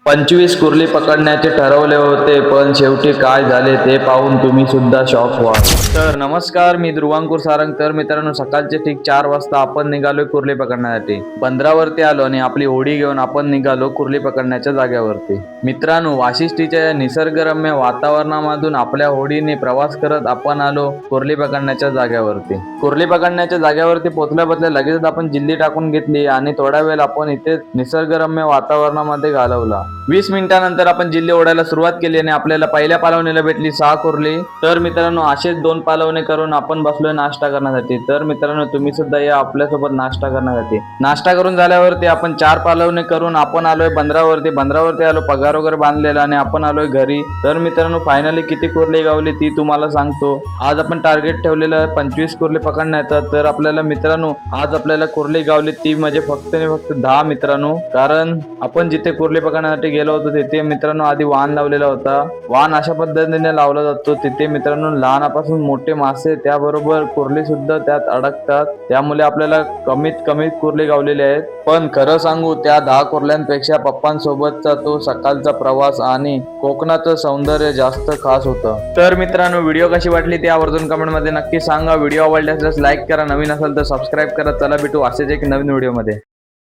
25 कुर्ली पकडण्याचे ठरवले होते, पण शेवटी काय झाले ते पाहून तुम्ही सुद्धा शॉक व्हाल. तर नमस्कार, मी ध्रुवांकुर सारंग. तर मित्रांनो, सकाळचे ठीक 4 वाजता आपण निघालोय कुर्ली पकडण्यासाठी. बंदरावरती आलो आणि आपली होडी घेऊन आपण निघालो कुर्ली पकडण्याच्या जागेवरती. मित्रांनो, वाशिष्ठीच्या या निसर्गरम्य वातावरणामधून आपल्या होडीने प्रवास करत आपण आलो कुर्ली पकडण्याच्या जागेवरती. कुर्ली पकडण्याच्या जागेवरती पोहोचल्याबद्दल लगेच आपण जिल्ली टाकून घेतली आणि थोडा वेळ आपण इथे निसर्गरम्य वातावरणामध्ये घालवला. 20 मिनिटांनंतर आपण जिल्हे ओढायला सुरुवात केली आणि आपल्याला पहिल्या पालवणीला भेटली 6 कुर्ली. तर मित्रांनो, असेच 2 पालवणे करून आपण बसलोय नाश्ता करण्यासाठी. तर मित्रांनो, तुम्ही सुद्धा या आपल्यासोबत नाश्ता करण्यासाठी. नाश्ता करून झाल्यावरती आपण 4 पालवणे करून आपण आलोय बंदरावरती आलो, पगार वगैरे बांधलेला आणि आपण आलोय घरी. तर मित्रांनो, फायनली किती कुर्ली गावली ती तुम्हाला सांगतो. आज आपण टार्गेट ठेवलेलं 25 कुर्ली पकडण्याचं. तर आपल्याला मित्रांनो, आज आपल्याला कुर्ली गावली ती म्हणजे फक्त 10 मित्रांनो. कारण आपण जिथे कुर्ली पकडण्यासाठी गेलो होतो तिथे मित्रांनो आधी वाहन लावलेला होता. वाहन अशा पद्धतीने लावला जातो. तिथे मित्रांनो लहानापासून मोठे मासे त्याबरोबर कुर्ली सुद्धा त्यात अडकतात. त्यामुळे आपल्याला कमीत कमी कुर्ली गावलेली आहेत. पण खरं सांगू, त्या 10 कुर्ल्यांपेक्षा पप्पांसोबतचा तो सकाळचा प्रवास आणि कोकणाचं सौंदर्य जास्त खास होतं. तर मित्रांनो, व्हिडिओ कशी वाटली ते आवर्जून कमेंटमध्ये नक्की सांगा. व्हिडिओ आवडल्यास लाईक करा, नवीन असेल तर सबस्क्राईब करा. चला भेटू असेच एक नवीन व्हिडिओमध्ये.